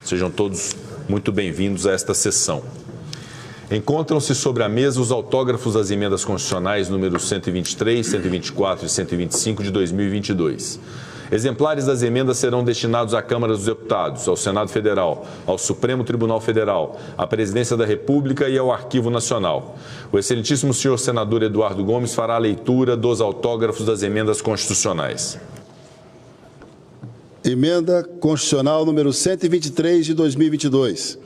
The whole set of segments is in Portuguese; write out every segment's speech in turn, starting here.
Sejam todos muito bem-vindos a esta sessão. Encontram-se sobre a mesa os autógrafos das emendas constitucionais números 123, 124 e 125 de 2022. Exemplares das emendas serão destinados à Câmara dos Deputados, ao Senado Federal, ao Supremo Tribunal Federal, à Presidência da República e ao Arquivo Nacional. O excelentíssimo senhor senador Eduardo Gomes fará a leitura dos autógrafos das emendas constitucionais. Emenda Constitucional número 123 de 2022.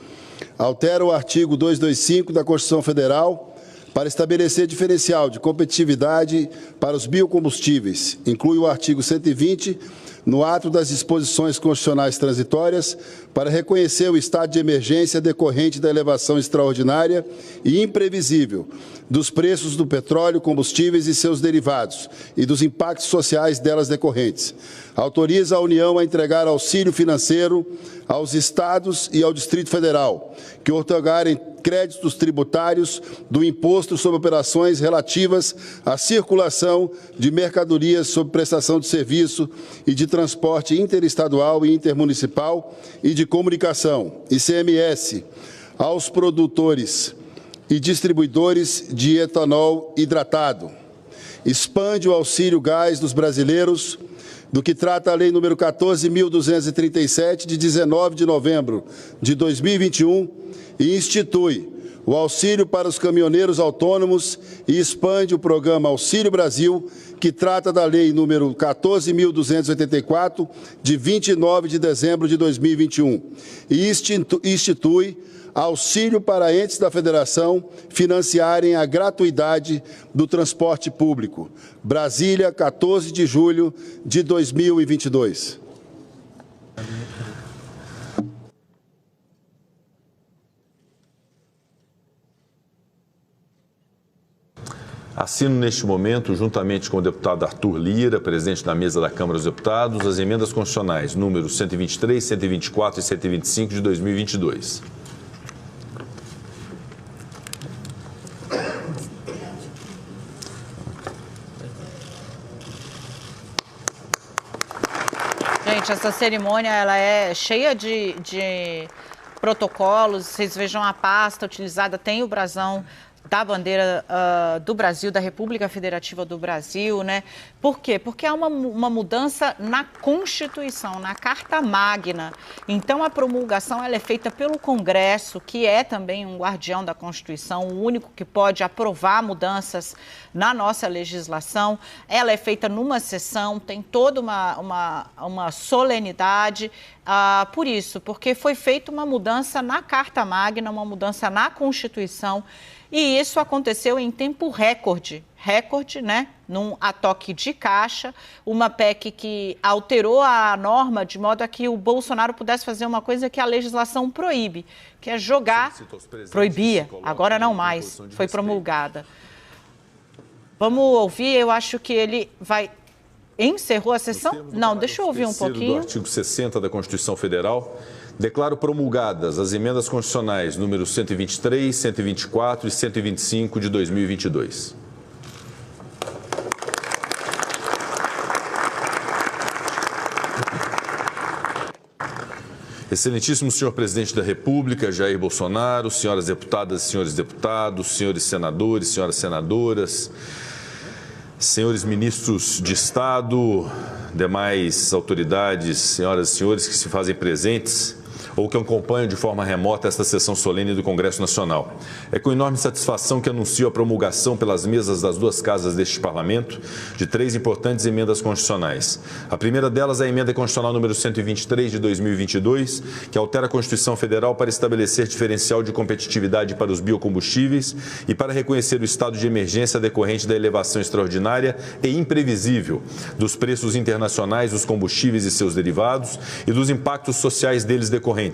Altera o artigo 225 da Constituição Federal para estabelecer diferencial de competitividade para os biocombustíveis. Inclui o artigo 120 no ato das disposições constitucionais transitórias para reconhecer o estado de emergência decorrente da elevação extraordinária e imprevisível dos preços do petróleo, combustíveis e seus derivados e dos impactos sociais delas decorrentes. Autoriza a União a entregar auxílio financeiro aos Estados e ao Distrito Federal, que outorgarem créditos tributários do Imposto sobre Operações relativas à circulação de mercadorias sob prestação de serviço e de transporte interestadual e intermunicipal e de comunicação, ICMS, aos produtores e distribuidores de etanol hidratado. Expande o auxílio gás dos brasileiros, do que trata a Lei nº 14.237, de 19 de novembro de 2021, e institui o auxílio para os caminhoneiros autônomos e expande o programa Auxílio Brasil, que trata da Lei nº 14.284, de 29 de dezembro de 2021, e institui auxílio para entes da Federação financiarem a gratuidade do transporte público. Brasília, 14 de julho de 2022. Assino neste momento, juntamente com o deputado Arthur Lira, presidente da mesa da Câmara dos Deputados, as emendas constitucionais números 123, 124 e 125 de 2022. Gente, essa cerimônia ela é cheia de protocolos. Vocês vejam a pasta utilizada, tem o brasão da bandeira do Brasil, da República Federativa do Brasil, né? Por quê? Porque há uma mudança na Constituição, na Carta Magna. Então, a promulgação ela é feita pelo Congresso, que é também um guardião da Constituição, o único que pode aprovar mudanças na nossa legislação. Ela é feita numa sessão, tem toda uma solenidade. Por isso, porque foi feita uma mudança na Carta Magna, uma mudança na Constituição, e isso aconteceu em tempo recorde, né? Num a toque de caixa, uma PEC que alterou a norma de modo a que o Bolsonaro pudesse fazer uma coisa que a legislação proíbe, que é jogar, proibia, agora não mais, foi promulgada. Vamos ouvir, eu acho que ele vai... Encerrou a sessão? Não, deixa eu ouvir um pouquinho. Do artigo 60 da Constituição Federal, declaro promulgadas as emendas constitucionais números 123, 124 e 125 de 2022. Excelentíssimo senhor presidente da República, Jair Bolsonaro, senhoras deputadas e senhores deputados, senhores senadores, senhoras senadoras, senhores ministros de Estado, demais autoridades, senhoras e senhores que se fazem presentes ou que acompanham de forma remota esta sessão solene do Congresso Nacional. É com enorme satisfação que anuncio a promulgação pelas mesas das duas casas deste Parlamento de 3 importantes emendas constitucionais. A primeira delas é a emenda constitucional número 123 de 2022, que altera a Constituição Federal para estabelecer diferencial de competitividade para os biocombustíveis e para reconhecer o estado de emergência decorrente da elevação extraordinária e imprevisível dos preços internacionais dos combustíveis e seus derivados e dos impactos sociais deles decorrentes,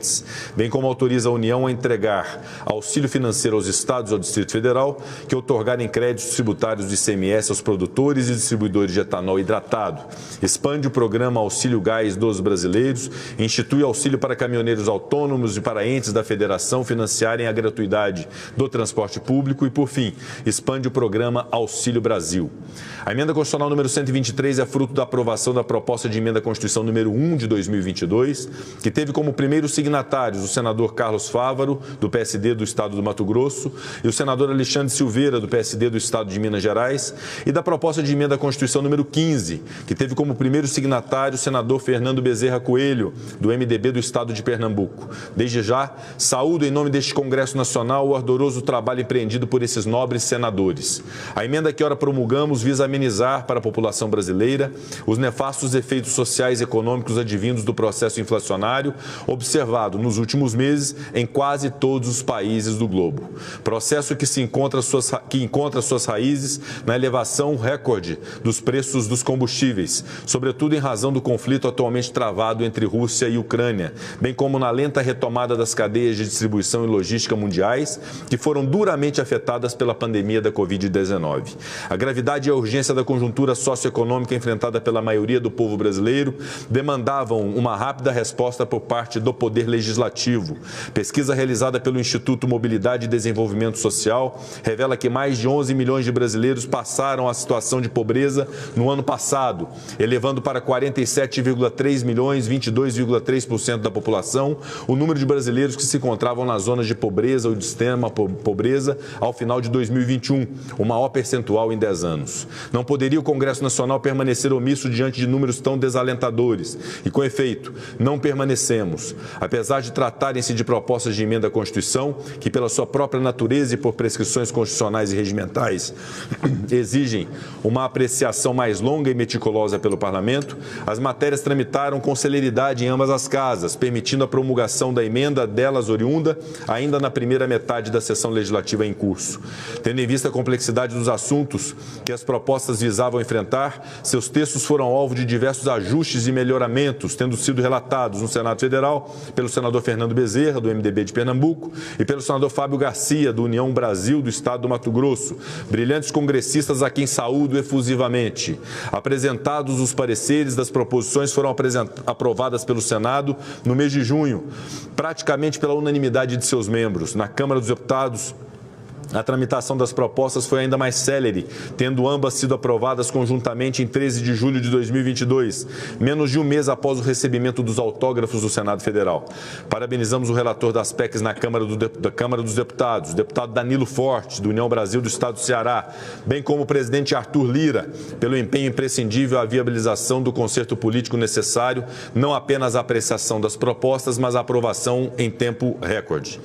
bem como autoriza a União a entregar auxílio financeiro aos Estados e ao Distrito Federal que outorgarem créditos tributários de ICMS aos produtores e distribuidores de etanol hidratado, expande o programa Auxílio Gás dos Brasileiros, institui auxílio para caminhoneiros autônomos e para entes da Federação financiarem a gratuidade do transporte público e, por fim, expande o programa Auxílio Brasil. A emenda constitucional número 123 é fruto da aprovação da proposta de emenda à Constituição número 1 de 2022, que teve como primeiro primeiros signatários, o senador Carlos Fávaro, do PSD do Estado do Mato Grosso, e o senador Alexandre Silveira, do PSD do Estado de Minas Gerais, e da proposta de emenda à Constituição número 15, que teve como primeiro signatário o senador Fernando Bezerra Coelho, do MDB do Estado de Pernambuco. Desde já, saúdo em nome deste Congresso Nacional o ardoroso trabalho empreendido por esses nobres senadores. A emenda que ora promulgamos visa amenizar para a população brasileira os nefastos efeitos sociais e econômicos advindos do processo inflacionário observado nos últimos meses em quase todos os países do globo. Processo que encontra suas raízes na elevação recorde dos preços dos combustíveis, sobretudo em razão do conflito atualmente travado entre Rússia e Ucrânia, bem como na lenta retomada das cadeias de distribuição e logística mundiais, que foram duramente afetadas pela pandemia da Covid-19. A gravidade e a urgência da conjuntura socioeconômica enfrentada pela maioria do povo brasileiro demandavam uma rápida resposta por parte do Poder Legislativo. Pesquisa realizada pelo Instituto Mobilidade e Desenvolvimento Social revela que mais de 11 milhões de brasileiros passaram a situação de pobreza no ano passado, elevando para 47,3 milhões, 22,3% da população, o número de brasileiros que se encontravam nas zonas de pobreza ou de extrema pobreza ao final de 2021, o maior percentual em 10 anos. Não poderia o Congresso Nacional permanecer omisso diante de números tão desalentadores e, com efeito, não permanecemos. Apesar de tratarem-se de propostas de emenda à Constituição, que pela sua própria natureza e por prescrições constitucionais e regimentais exigem uma apreciação mais longa e meticulosa pelo Parlamento, as matérias tramitaram com celeridade em ambas as casas, permitindo a promulgação da emenda delas oriunda ainda na primeira metade da sessão legislativa em curso. Tendo em vista a complexidade dos assuntos que as propostas visavam enfrentar, seus textos foram alvo de diversos ajustes e melhoramentos, tendo sido relatados no Senado Federal pelo senador Fernando Bezerra, do MDB de Pernambuco, e pelo senador Fábio Garcia, do União Brasil do Estado do Mato Grosso, brilhantes congressistas a quem saúdo efusivamente. Apresentados os pareceres das proposições foram aprovadas pelo Senado no mês de junho, praticamente pela unanimidade de seus membros. Na Câmara dos Deputados, a tramitação das propostas foi ainda mais célere, tendo ambas sido aprovadas conjuntamente em 13 de julho de 2022, menos de um mês após o recebimento dos autógrafos do Senado Federal. Parabenizamos o relator das PECs na Câmara dos Deputados, o deputado Danilo Forte, do União Brasil do Estado do Ceará, bem como o presidente Arthur Lira, pelo empenho imprescindível à viabilização do concerto político necessário, não apenas à apreciação das propostas, mas à aprovação em tempo recorde.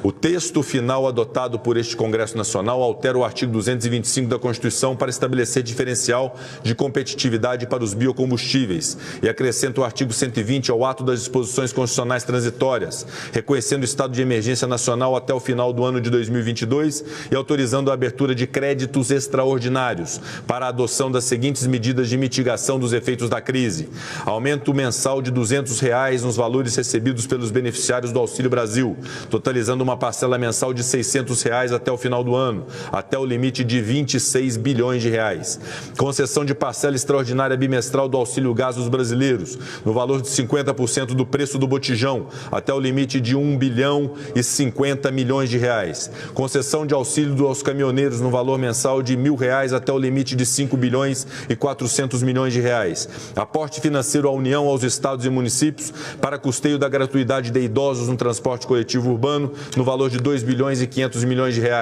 O texto final adotado por este Congresso Nacional altera o artigo 225 da Constituição para estabelecer diferencial de competitividade para os biocombustíveis e acrescenta o artigo 120 ao ato das disposições constitucionais transitórias, reconhecendo o estado de emergência nacional até o final do ano de 2022 e autorizando a abertura de créditos extraordinários para a adoção das seguintes medidas de mitigação dos efeitos da crise: aumento mensal de R$ 200 nos valores recebidos pelos beneficiários do Auxílio Brasil, totalizando uma parcela mensal de R$ 600 até o final do ano, até o limite de 26 bilhões de reais. Concessão de parcela extraordinária bimestral do auxílio gás dos brasileiros, no valor de 50% do preço do botijão, até o limite de 1 bilhão e 50 milhões de reais. Concessão de auxílio aos caminhoneiros no valor mensal de R$ 1.000 até o limite de 5 bilhões e 400 milhões de reais. Aporte financeiro à União, aos estados e municípios para custeio da gratuidade de idosos no transporte coletivo urbano, no valor de 2 bilhões e 500 milhões de reais.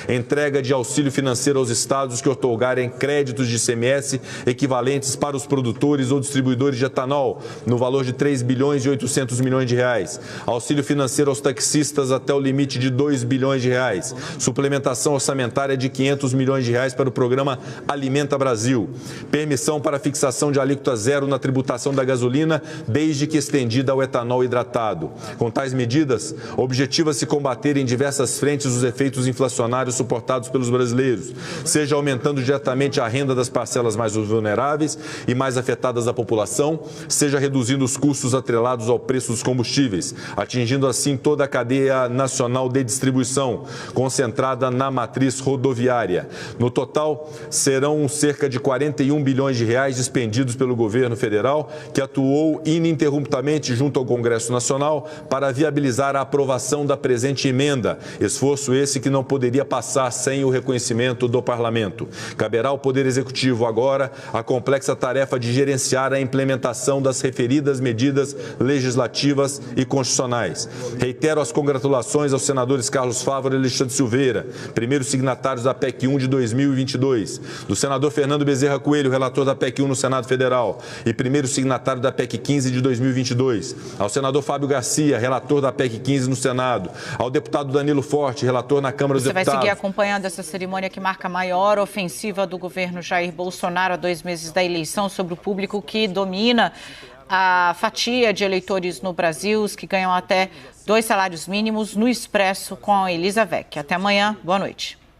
Entrega de auxílio financeiro aos estados que outorgarem créditos de ICMS equivalentes para os produtores ou distribuidores de etanol, no valor de 3 bilhões e 800 milhões de reais. Auxílio financeiro aos taxistas até o limite de 2 bilhões de reais. Suplementação orçamentária de 500 milhões de reais para o programa Alimenta Brasil. Permissão para fixação de alíquota zero na tributação da gasolina, desde que estendida ao etanol hidratado. Com tais medidas, objetiva-se combater em diversas frentes os efeitos inflacionários suportados pelos brasileiros, seja aumentando diretamente a renda das parcelas mais vulneráveis e mais afetadas da população, seja reduzindo os custos atrelados ao preço dos combustíveis, atingindo assim toda a cadeia nacional de distribuição, concentrada na matriz rodoviária. No total, serão cerca de 41 bilhões de reais dispendidos pelo governo federal, que atuou ininterruptamente junto ao Congresso Nacional para viabilizar a aprovação da presente emenda, esforço esse que não poderia poderia passar sem o reconhecimento do Parlamento. Caberá ao Poder Executivo agora a complexa tarefa de gerenciar a implementação das referidas medidas legislativas e constitucionais. Reitero as congratulações aos senadores Carlos Fávaro e Alexandre Silveira, primeiros signatários da PEC 1 de 2022, do senador Fernando Bezerra Coelho, relator da PEC 1 no Senado Federal e primeiro signatário da PEC 15 de 2022, ao senador Fábio Garcia, relator da PEC 15 no Senado, ao deputado Danilo Forte, relator na Câmara dos Deputados. Você vai seguir acompanhando essa cerimônia que marca a maior ofensiva do governo Jair Bolsonaro a 2 meses da eleição sobre o público que domina a fatia de eleitores no Brasil, os que ganham até 2 salários mínimos, no Expresso com a Elisa Vecchi. Até amanhã, boa noite.